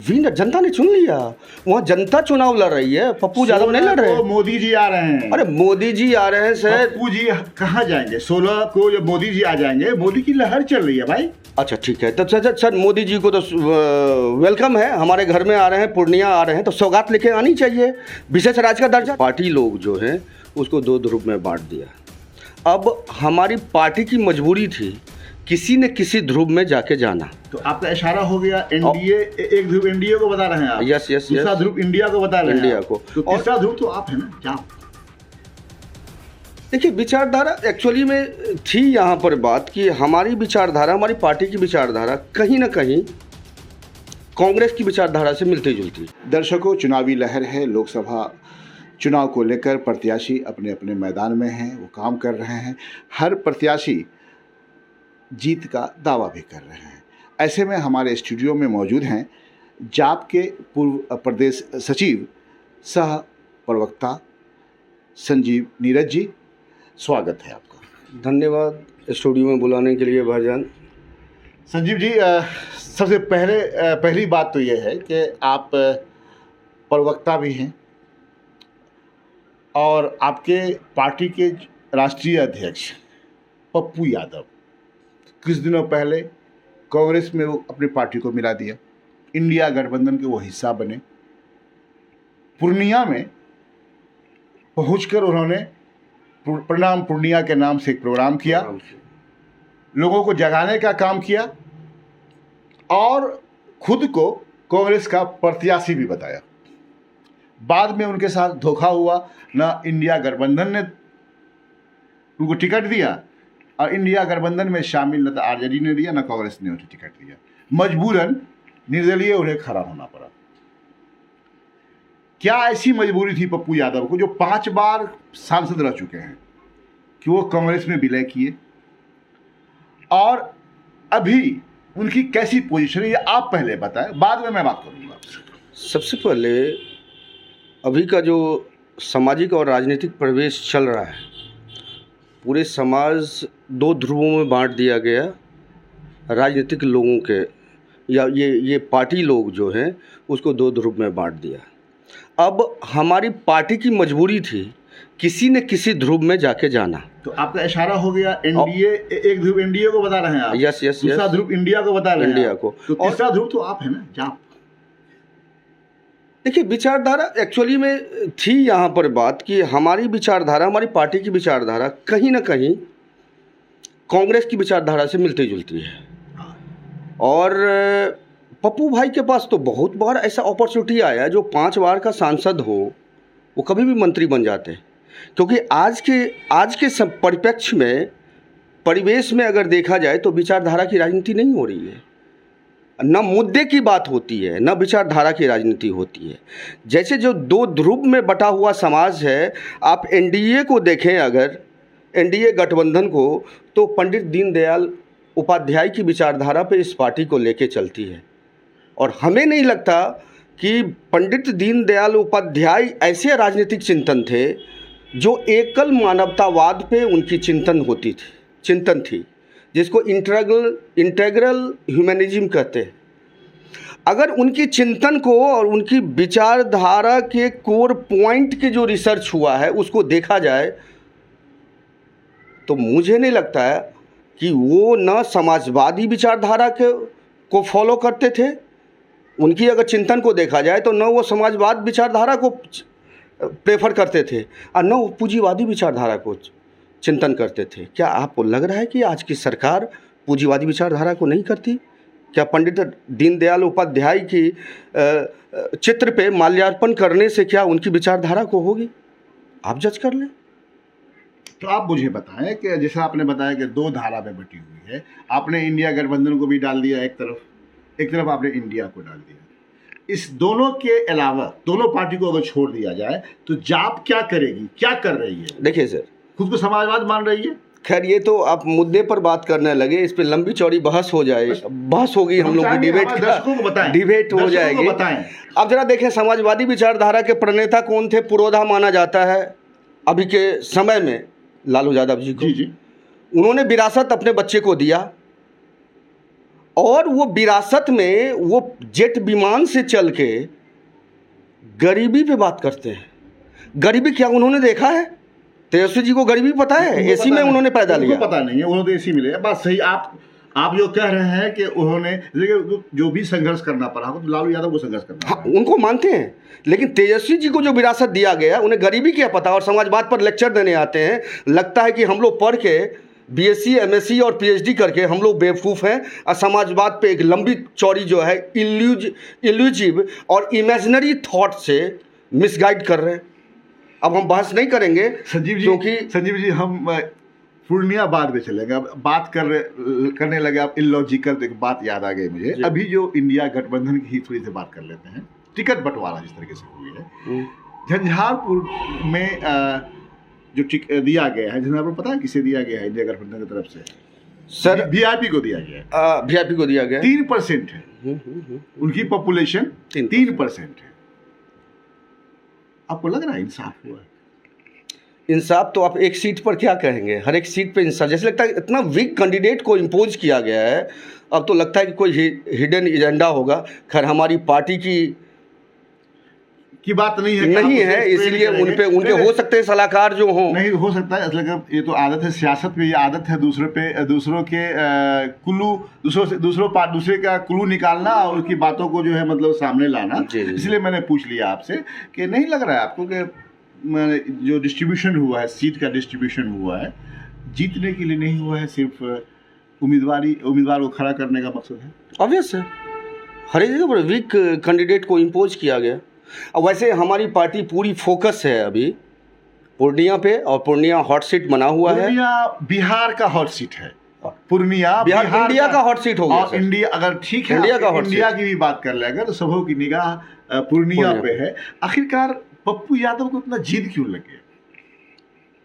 जनता ने चुन लिया। वहाँ जनता चुनाव लड़ रही है, पप्पू यादव नहीं लड़ रहे हैं। मोदी जी आ रहे हैं। अरे मोदी जी आ रहे हैं सर। पप्पू जी कहाँ जाएंगे? 16 को जब मोदी जी आ जाएंगे, मोदी की लहर चल रही है भाई। अच्छा ठीक है, तो सर मोदी जी को तो वेलकम है, हमारे घर में आ रहे हैं, पूर्णिया आ रहे हैं, तो सौगात लेके आनी चाहिए, विशेष राज्य का दर्जा। पार्टी लोग जो हैं उसको दो ध्रुव में बांट दिया। अब हमारी पार्टी की मजबूरी थी किसी न किसी ध्रुव में जाके जाना। तो आपका इशारा हो गया एनडीए, एक ध्रुव एनडीए को बता रहे हैं आप। यस यस दूसरा यस, ध्रुव इंडिया को बता रहे हैं इंडिया आप। को। तो तीसरा ध्रुव तो आप है ना, क्या? देखिए विचारधारा एक्चुअली में थी यहाँ पर बात कि हमारी विचारधारा, हमारी पार्टी की विचारधारा कहीं ना कहीं कांग्रेस की विचारधारा से मिलती जुलती। दर्शकों, चुनावी लहर है, लोकसभा चुनाव को लेकर प्रत्याशी अपने अपने मैदान में हैं, वो काम कर रहे हैं। हर प्रत्याशी जीत का दावा भी कर रहे हैं। ऐसे में हमारे स्टूडियो में मौजूद हैं जाप के पूर्व प्रदेश सचिव सह प्रवक्ता संजीव नीरज जी। स्वागत है आपका। धन्यवाद स्टूडियो में बुलाने के लिए भाईजान। संजीव जी, सबसे पहली बात तो ये है कि आप प्रवक्ता भी हैं और आपके पार्टी के राष्ट्रीय अध्यक्ष पप्पू यादव कुछ दिनों पहले कांग्रेस में वो अपनी पार्टी को मिला दिया, इंडिया गठबंधन के वो हिस्सा बने। पूर्णिया में पहुंचकर उन्होंने प्रणाम पूर्णिया के नाम से एक प्रोग्राम किया, लोगों को जगाने का काम किया और खुद को कांग्रेस का प्रत्याशी भी बताया। बाद में उनके साथ धोखा हुआ, न इंडिया गठबंधन ने उनको टिकट दिया और इंडिया गठबंधन में शामिल न तो आरजेडी ने दिया, न कांग्रेस ने उन्हें टिकट दिया। मजबूरन निर्दलीय उन्हें खड़ा होना पड़ा। क्या ऐसी मजबूरी थी पप्पू यादव को, जो 5 बार सांसद रह चुके हैं, कि वो कांग्रेस में विलय किए? और अभी उनकी कैसी पोजीशन है, ये आप पहले बताएं, बाद में मैं बात करूंगा आपसे। सबसे पहले अभी का जो सामाजिक और राजनीतिक परिवेश चल रहा है, पूरे समाज 2 ध्रुवों में बांट दिया गया। राजनीतिक लोगों के या ये पार्टी लोग जो हैं उसको 2 ध्रुव में बांट दिया। अब हमारी पार्टी की मजबूरी थी किसी न किसी ध्रुव में जाके जाना। तो आपका इशारा हो गया एनडीए, एक ध्रुव एनडीए को बता रहे हैं आप। यस यस, दूसरा ध्रुव इंडिया को बता रहे हैं इंडिया आप। को। तो तीसरा ध्रुव तो आप है ना, जाप। देखिए विचारधारा एक्चुअली में थी यहाँ पर बात कि हमारी विचारधारा, हमारी पार्टी की विचारधारा कहीं ना कहीं कांग्रेस की विचारधारा से मिलती जुलती है। और पप्पू भाई के पास तो बहुत बार ऐसा अपॉर्चुनिटी आया, जो 5 बार का सांसद हो वो कभी भी मंत्री बन जाते हैं। क्योंकि आज के परिप्रेक्ष्य में, परिवेश में अगर देखा जाए तो विचारधारा की राजनीति नहीं हो रही है, न मुद्दे की बात होती है, न विचारधारा की राजनीति होती है। जैसे जो 2 ध्रुव में बटा हुआ समाज है, आप एनडीए को देखें, अगर एनडीए गठबंधन को, तो पंडित दीनदयाल उपाध्याय की विचारधारा पे इस पार्टी को लेके चलती है। और हमें नहीं लगता कि पंडित दीनदयाल उपाध्याय ऐसे राजनीतिक चिंतन थे जो एकल मानवतावाद पे उनकी चिंतन थी, जिसको इंटेग्रल ह्यूमनिज्म कहते हैं। अगर उनकी चिंतन को और उनकी विचारधारा के कोर पॉइंट के जो रिसर्च हुआ है उसको देखा जाए, तो मुझे नहीं लगता है कि वो न समाजवादी विचारधारा को फॉलो करते थे। उनकी अगर चिंतन को देखा जाए तो न वो समाजवाद विचारधारा को प्रेफर करते थे और न वो पूंजीवादी विचारधारा को चिंतन करते थे। क्या आपको लग रहा है कि आज की सरकार पूंजीवादी विचारधारा को नहीं करती? क्या पंडित दीनदयाल उपाध्याय की चित्र पे माल्यार्पण करने से क्या उनकी विचारधारा को होगी? आप जज कर लें। तो आप मुझे बताएं कि जैसा आपने बताया कि 2 धारा में बटी हुई है, आपने इंडिया गठबंधन को भी डाल दिया एक तरफ आपने इंडिया को डाल दिया। इस दोनों के अलावा, दोनों पार्टी को अगर छोड़ दिया जाए तो जाप क्या करेगी, क्या कर रही है? देखिए सर, खुद को समाजवाद मान रही है। खैर ये तो आप मुद्दे पर बात करने लगे, इस पे लंबी चौड़ी बहस हो जाए, बहस होगी, हम लोग की डिबेट हो जाएगी। अब जरा देखें, समाजवादी विचारधारा के प्रणेता कौन थे? पुरोधा माना जाता है अभी के समय में लालू यादव जी को। जी। उन्होंने विरासत अपने बच्चे को दिया और वो विरासत में वो जेट विमान से चल के गरीबी पे बात करते हैं। गरीबी क्या उन्होंने देखा है? तेजस्वी जी को गरीबी पता है? एसी में उन्होंने पैदा लिया। पता नहीं है, उन्होंने तो एसी मिले। बात सही। आप जो कह रहे हैं कि उन्होंने जो भी संघर्ष करना पड़ा हो, तो लालू यादव को संघर्ष करना, हाँ, उनको मानते हैं। लेकिन तेजस्वी जी को जो विरासत दिया गया, उन्हें गरीबी क्या पता, और समाजवाद पर लेक्चर देने आते हैं। लगता है कि हम लोग पढ़ के बीएससी, एमएससी और पीएचडी करके हम लोग बेवकूफ़ हैं, और समाजवाद पे एक लंबी चौड़ी जो है इल्यूजिव और इमेजिनरी थॉट से मिसगाइड कर रहे हैं। अब हम बहस नहीं करेंगे संजीव जी, क्योंकि संजीव जी हम पूर्णिया बाद में चलेंगे। अब बात करने लगे आप इलॉजिकल, तो एक बात याद आ गई मुझे। अभी जो इंडिया गठबंधन की ही थोड़ी सी बात कर लेते हैं। टिकट बंटवारा जिस तरीके से हुई है झंझारपुर में, जो दिया गया है झंझारपुर, पता है किसे दिया गया है? इंडिया गठबंधन की तरफ से सर वीआईपी को दिया गया है। वीआईपी को दिया गया 3% है उनकी पॉपुलेशन, 3% है। आपको लग रहा है इंसाफ हुआ है? इंसाफ तो आप एक सीट पर क्या कहेंगे? हर एक सीट पे इंसाफ, जैसे लगता है इतना वीक कैंडिडेट को इम्पोज किया गया है। अब तो लगता है कि कोई हिडन एजेंडा होगा। खैर हमारी पार्टी की बात नहीं है, इसलिए उन पे उनके हो सकते हैं सलाहकार जो हों। नहीं हो सकता है, मतलब ये तो आदत है सियासत में, ये आदत है दूसरों के कुल्लू, दूसरे का कुल्लू निकालना और उसकी बातों को जो है मतलब सामने लाना। इसलिए मैंने पूछ लिया आपसे कि नहीं लग रहा है आपको कि जो डिस्ट्रीब्यूशन हुआ है, सीट का डिस्ट्रीब्यूशन हुआ है, जीतने के लिए नहीं हुआ है, सिर्फ उम्मीदवार को खड़ा करने का मकसद है? ऑब्वियस है, हर एक जगह पर वीक कैंडिडेट को इम्पोज किया गया। अब वैसे हमारी पार्टी पूरी फोकस है अभी पूर्णिया पे, और पूर्णिया हॉट सीट बना हुआ है। बिहार का हॉट सीट है, पूर्णिया बिहार इंडिया का हॉट सीट हो गया। और इंडिया, अगर ठीक है इंडिया की भी बात कर लेगा तो सबों की निगाह पूर्णिया पे है। आखिरकार पप्पू यादव को इतना जिद क्यों लगे,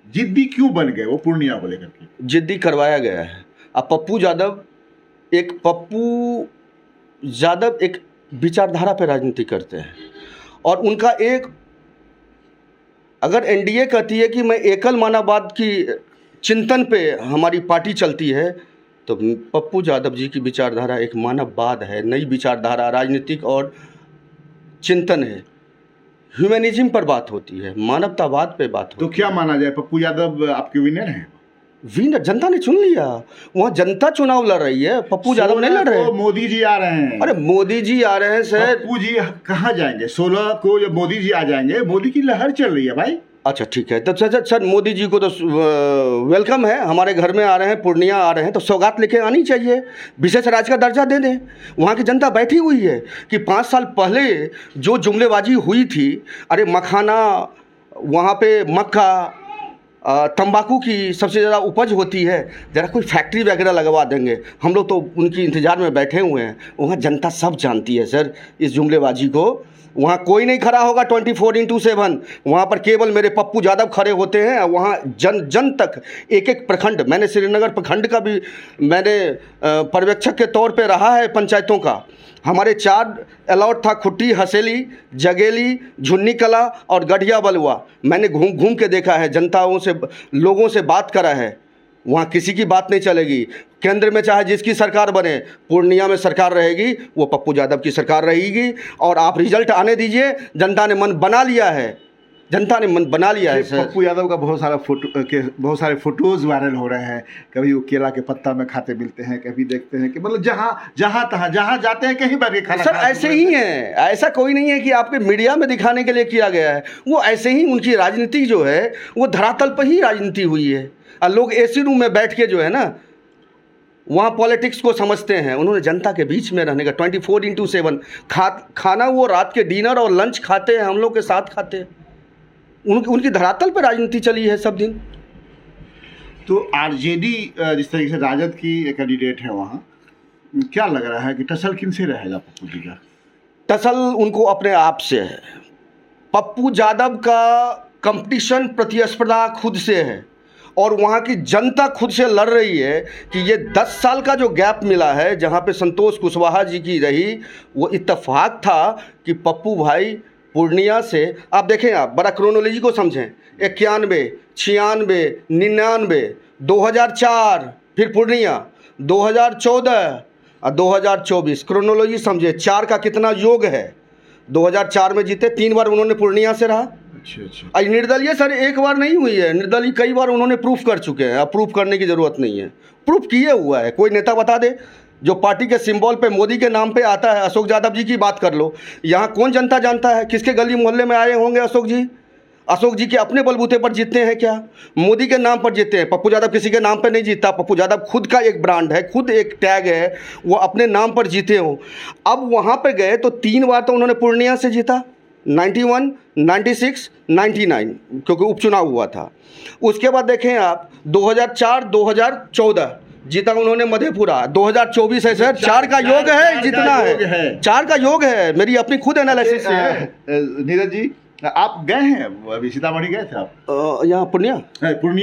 जिद्दी क्यों बन गए वो पूर्णिया को लेकर के? जिद्दी करवाया गया है। अब पप्पू यादव एक विचारधारा पे राजनीति करते हैं, और उनका एक, अगर एनडीए कहती है कि मैं एकल मानववाद की चिंतन पे हमारी पार्टी चलती है, तो पप्पू यादव जी की विचारधारा एक मानववाद है, नई विचारधारा, राजनीतिक और चिंतन है। ह्यूमनिज्म पर बात होती है, मानवतावाद पे बात होती है। तो क्या माना जाए, पप्पू यादव आपके विनर हैं? विनर जनता ने चुन लिया। वहाँ जनता चुनाव लड़ रही है, पप्पू यादव नहीं लड़ रहे। मोदी जी आ रहे हैं। अरे मोदी जी आ रहे हैं सर। पप्पू जी कहाँ जाएंगे? 16 को जब मोदी जी आ जाएंगे, मोदी की लहर चल रही है भाई। अच्छा ठीक है, तब सर मोदी जी को तो वेलकम है, हमारे घर में आ रहे हैं, पूर्णिया आ रहे हैं, तो सौगात लेके आनी चाहिए, विशेष राज्य का दर्जा दे दें। वहाँ की जनता बैठी हुई है कि 5 साल पहले जो जुमलेबाजी हुई थी, अरे मखाना, वहाँ पे मक्का, तंबाकू की सबसे ज़्यादा उपज होती है, ज़रा कोई फैक्ट्री वगैरह लगवा देंगे। हम लोग तो उनकी इंतज़ार में बैठे हुए हैं। वहाँ जनता सब जानती है सर इस जुमलेबाजी को। वहाँ कोई नहीं खड़ा होगा 24/7। वहाँ पर केवल मेरे पप्पू यादव खड़े होते हैं। वहाँ जन तक एक प्रखंड, मैंने श्रीनगर प्रखंड का भी मैंने पर्यवेक्षक के तौर पे रहा है पंचायतों का। हमारे 4 अलॉट था, खुट्टी, हसेली, जगेली, झुन्नी कला और गढ़िया बलुआ। मैंने घूम के देखा है, जनताओं से, लोगों से बात करा है। वहाँ किसी की बात नहीं चलेगी। केंद्र में चाहे जिसकी सरकार बने, पूर्णिया में सरकार रहेगी, वो पप्पू यादव की सरकार रहेगी। और आप रिजल्ट आने दीजिए, जनता ने मन बना लिया है, जनता ने मन बना लिया है सर। पप्पू यादव का बहुत सारे फोटोज वायरल हो रहे हैं। कभी वो केला के पत्ता में खाते मिलते हैं, कभी देखते हैं कि मतलब जहाँ जाते हैं कहीं बैठ के खाना। सर ऐसे ही है, ऐसा कोई नहीं है कि आपके मीडिया में दिखाने के लिए किया गया है। वो ऐसे ही उनकी राजनीति जो है वो धरातल पर ही राजनीति हुई है। और लोग एसी रूम में बैठ के जो है ना, वहाँ पॉलिटिक्स को समझते हैं। उन्होंने जनता के बीच में रहने का 24/7 खाना वो रात के डिनर और लंच खाते हैं, हम लोग के साथ खाते हैं। उनकी धरातल पर राजनीति चली है सब दिन। तो आरजेडी जिस तरीके से राजद की कैंडिडेट है, वहाँ क्या लग रहा है कि टसल किन से रहेगा पप्पू जी का? टसल उनको अपने आप से है। पप्पू यादव का कंपटीशन, प्रतिस्पर्धा खुद से है, और वहाँ की जनता खुद से लड़ रही है कि ये 10 साल का जो गैप मिला है, जहाँ पे संतोष कुशवाहा जी की रही, वो इत्तेफाक था कि पप्पू भाई पूर्णिया से, आप देखें, आप बड़ा क्रोनोलॉजी को समझें, 91, 96, 99, 2004, फिर पूर्णिया, 2014, और 2024 क्रोनोलॉजी समझे, 4 का कितना योग है। 2004 में जीते, 3 बार उन्होंने पूर्णिया से रहा। अच्छा। और निर्दलीय सर एक बार नहीं हुई है, निर्दलीय कई बार उन्होंने प्रूफ कर चुके हैं। अब प्रूफ करने की ज़रूरत नहीं है, प्रूफ किए हुआ है। कोई नेता बता दे जो पार्टी के सिंबल पे मोदी के नाम पे आता है। अशोक यादव जी की बात कर लो, यहाँ कौन जनता जानता है, किसके गली मोहल्ले में आए होंगे अशोक जी? अशोक जी के अपने बलबूते पर जीतते हैं क्या? मोदी के नाम पर जीतते हैं। पप्पू यादव किसी के नाम पर नहीं जीतता। पप्पू यादव खुद का एक ब्रांड है, खुद एक टैग है, वो अपने नाम पर जीते हो। अब वहाँ पे गए तो 3 बार तो उन्होंने पूर्णिया से जीता, 91, 96, 99, क्योंकि उपचुनाव हुआ था। उसके बाद देखें आप 2004, 2014 जीता उन्होंने मधेपुरा। 2024 है सर, 4 का योग है, जितना है 4 का योग है। मेरी अपनी खुद एनालिसिस है। नीरज जी, आप गए हैं अभी सीतामढ़ी गए थे आप? यहाँ पूर्णिया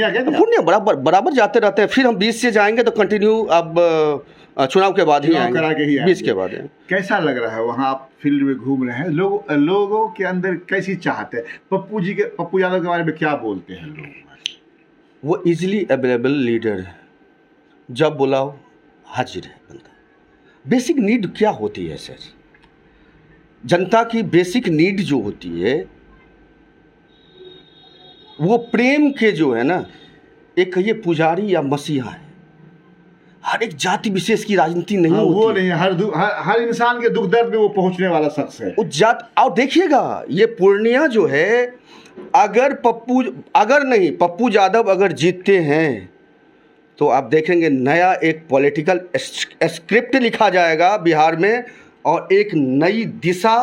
गए थे? पूर्णिया बराबर जाते रहते हैं। फिर हम 20 से जाएंगे तो कंटिन्यू अब चुनाव के बाद ही आएंगे, 20 के बाद। कैसा लग रहा है वहाँ आप फील्ड में घूम रहे हैं, लोगों के अंदर कैसी चाहते हैं? पप्पू यादव के बारे में क्या बोलते हैं लोग? वो इजीली अवेलेबल लीडर है, जब बुलाओ हाजिर है बंदा। बेसिक नीड क्या होती है सर? जनता की बेसिक नीड जो होती है वो प्रेम के जो है ना, एक कहिए पुजारी या मसीहा है। हर एक जाति विशेष की राजनीति नहीं होती। वो नहीं, हर इंसान के दुख दर्द में वो पहुंचने वाला शख्स है। उस जात और देखिएगा ये पूर्णिया जो है, अगर पप्पू यादव अगर जीतते हैं तो आप देखेंगे नया एक पॉलिटिकल स्क्रिप्ट लिखा जाएगा बिहार में, और एक नई दिशा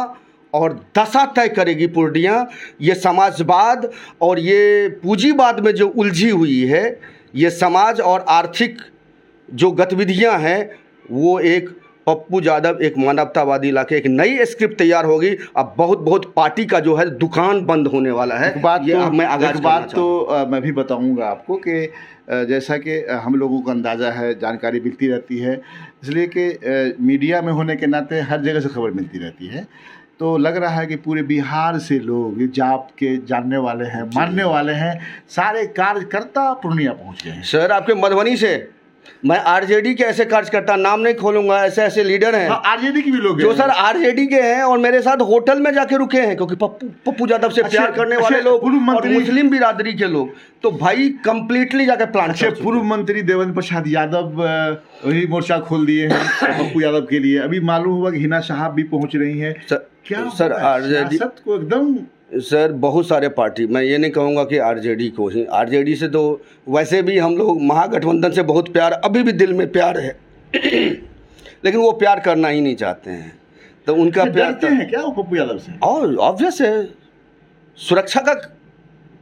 और दशा तय करेगी पूर्णिया। ये समाजवाद और ये पूंजीवाद में जो उलझी हुई है, ये समाज और आर्थिक जो गतिविधियां हैं, वो एक पप्पू यादव एक मानवतावादी लाके एक नई स्क्रिप्ट तैयार होगी। अब बहुत पार्टी का जो है दुकान बंद होने वाला है। एक बात तो मैं भी बताऊंगा आपको कि जैसा कि हम लोगों को अंदाज़ा है, जानकारी मिलती रहती है, इसलिए कि मीडिया में होने के नाते हर जगह से खबर मिलती रहती है। तो लग रहा है कि पूरे बिहार से लोग जाप के जानने वाले हैं, मानने वाले हैं, सारे कार्यकर्ता पूर्णिया पहुंच गए हैं। सर आपके मधुबनी से मैं आरजेडी के ऐसे कार्यकर्ता नाम नहीं खोलूंगा, ऐसे लीडर हैं। आरजेडी के भी लोग जो सर आरजेडी के हैं और मेरे साथ होटल में जाके रुके हैं, क्योंकि पप्पू यादव से प्यार करने वाले लोग और मुस्लिम बिरादरी के लोग, तो भाई कंप्लीटली जाके प्लान। पूर्व मंत्री देवेंद्र प्रसाद यादव वही मोर्चा खोल दिए हैं पप्पू यादव के लिए। अभी मालूम हुआ कि हिना साहब भी पहुंच रही है। क्या सर आरजेडी को एकदम सर बहुत सारे पार्टी, मैं ये नहीं कहूँगा कि आरजेडी को ही, आरजेडी से तो वैसे भी हम लोग महागठबंधन से बहुत प्यार, अभी भी दिल में प्यार है लेकिन वो प्यार करना ही नहीं चाहते हैं। तो उनका प्यार है क्या वो पप्पू यादव से? और ऑब्वियस है, सुरक्षा का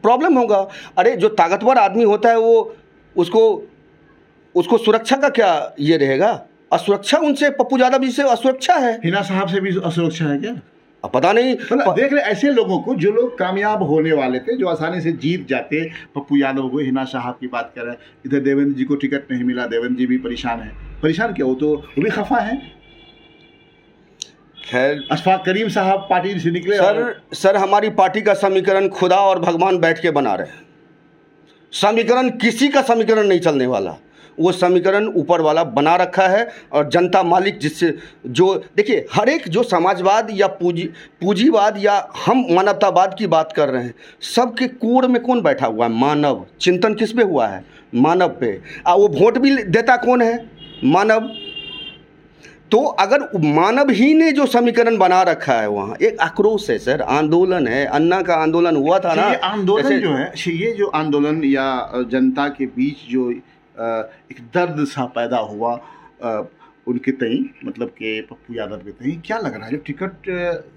प्रॉब्लम होगा। अरे जो ताकतवर आदमी होता है वो उसको सुरक्षा का क्या ये रहेगा? असुरक्षा उनसे, पप्पू यादव जी से असुरक्षा है। हिना साहब से भी असुरक्षा है क्या? अब पता नहीं। देख रहे ऐसे लोगों को जो लोग कामयाब होने वाले थे, जो आसानी से जीत जाते, पप्पू यादव को, हिना साहब की बात कर रहे हैं, इधर देवेंद्र जी को टिकट नहीं मिला, देवेंद्र जी भी परेशान है। परेशान क्या, वो भी खफा है। खैर अशफाक करीम साहब पार्टी से निकले। सर हमारी पार्टी का समीकरण खुदा और भगवान बैठ के बना रहे हैं। समीकरण किसी का समीकरण नहीं चलने वाला, वो समीकरण ऊपर वाला बना रखा है और जनता मालिक, जिससे जो देखिए हर एक जो समाजवाद या पूंजीवाद या हम मानवतावाद की बात कर रहे हैं, सबके कोर में कौन बैठा हुआ है? मानव। चिंतन किस पे हुआ है? मानव पे। वो वोट भी देता कौन है? मानव। तो अगर मानव ही ने जो समीकरण बना रखा है, वहाँ एक आक्रोश है सर, आंदोलन है। अन्ना का आंदोलन हुआ था ना, ये आंदोलन जो है, ये जो आंदोलन या जनता के बीच जो एक दर्द सा पैदा हुआ उनके तई, मतलब कि पप्पू यादव के तई, क्या लग रहा है जब टिकट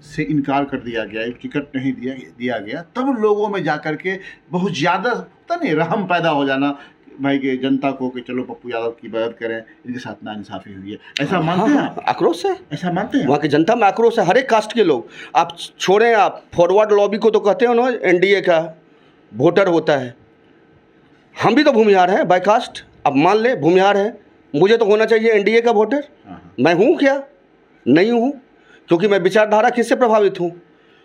से इनकार कर दिया गया, टिकट नहीं दिया गया, तब लोगों में जाकर के बहुत ज़्यादा पता नहीं रहम पैदा हो जाना भाई के जनता को कि चलो पप्पू यादव की मदद करें, इनके साथ नाइंसाफ़ी हुई है, ऐसा मानते हैं? आक्रोश है, ऐसा मानते हैं? वहाँ की जनता में आक्रोश है, हर एक कास्ट के लोग। आप छोड़ें, आप फॉरवर्ड लॉबी को तो कहते हो ना, एनडीए का वोटर होता है। हम भी तो भूमिहार हैं बाय कास्ट। अब मान ले भूमिहार है, मुझे तो होना चाहिए एनडीए का वोटर। मैं हूँ क्या? नहीं हूँ, क्योंकि मैं विचारधारा किससे प्रभावित हूँ?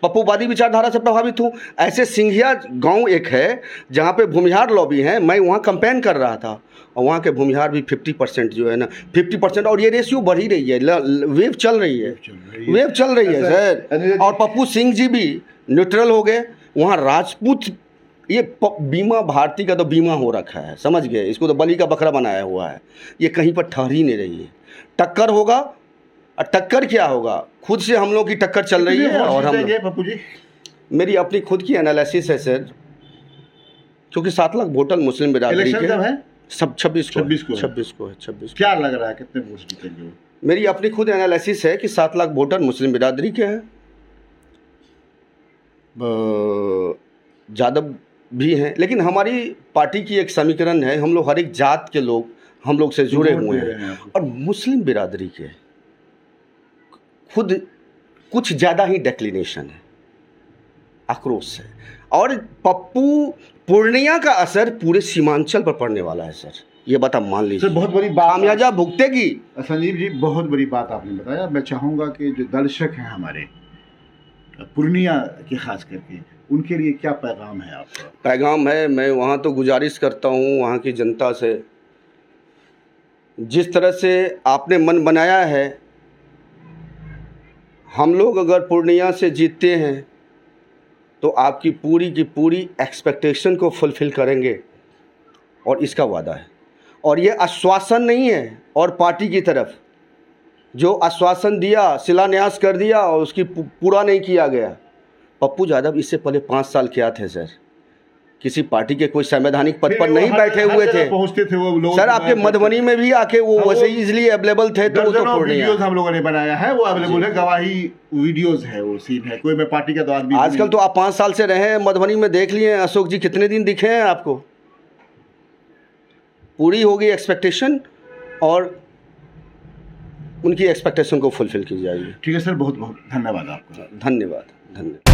पप्पूवादी विचारधारा से प्रभावित हूँ। ऐसे सिंघिया गांव एक है जहाँ पे भूमिहार लॉबी हैं, मैं वहाँ कैंपेन कर रहा था और वहाँ के भूमिहार भी 50% जो है ना 50%, और ये रेशियो बढ़ ही रही है, वेव चल रही है, वेव चल रही है सर। और पप्पू सिंह जी भी न्यूट्रल हो गए। वहाँ राजपूत, ये बीमा भारती का तो बीमा हो रखा है, समझ गए, इसको तो बलि का बकरा बनाया हुआ है, ये कहीं पर ठहर ही नहीं रही है। टक्कर होगा, और टक्कर क्या होगा, खुद से हम लोग की टक्कर चल रही है। और हम पप्पू जी, मेरी अपनी खुद की एनालिसिस है सर, क्योंकि 7 लाख वोटर मुस्लिम बिरादरी के है सब 26 को है। क्या लग रहा है कितने वोट जीतेंगे? मेरी अपनी खुद एनालिसिस है कि 7 लाख वोटर मुस्लिम बिरादरी के हैं, यादव भी हैं, लेकिन हमारी पार्टी की एक समीकरण है, हम लोग हर एक जात के लोग हम लोग से जुड़े हुए हैं, और मुस्लिम बिरादरी के खुद कुछ ज़्यादा ही डिक्लिनेशन है, आक्रोश है। और पप्पू पूर्णिया का असर पूरे सीमांचल पर पड़ने वाला है सर, ये बात आप मान लीजिए। सर बहुत बड़ी बात, खामियाजा भुगतेगी। संजीव जी बहुत बड़ी बात आपने बताया। मैं चाहूँगा कि जो दर्शक हैं हमारे पूर्णिया के खास करके, उनके लिए क्या पैगाम है आपका? पैगाम है, मैं वहाँ तो गुजारिश करता हूँ वहाँ की जनता से, जिस तरह से आपने मन बनाया है, हम लोग अगर पूर्णिया से जीतते हैं तो आपकी पूरी की पूरी एक्सपेक्टेशन को फुलफ़िल करेंगे, और इसका वादा है। और ये आश्वासन नहीं है, और पार्टी की तरफ जो आश्वासन दिया, शिलान्यास कर दिया और उसकी पूरा नहीं किया गया। पप्पू यादव इससे पहले 5 साल क्या थे सर, किसी पार्टी के कोई संवैधानिक पद पर नहीं बैठे हुए थे, पहुंचते थे वो लोग सर। आपके मधुबनी में भी आके वो वैसे इजीली अवेलेबल थे, तो वो तो वीडियोस हम लोगों ने बनाया है, वो अवेलेबल है, गवाही वीडियोस है, वो सीन है। कोई मैं पार्टी का तो आदमी आजकल तो आप 5 साल से रहे हैं मधुबनी में, देख लिए अशोक जी कितने दिन दिखे हैं आपको। पूरी होगी एक्सपेक्टेशन, और उनकी एक्सपेक्टेशन को फुलफिल की जाएगी। ठीक है सर, बहुत बहुत धन्यवाद आपका। धन्यवाद।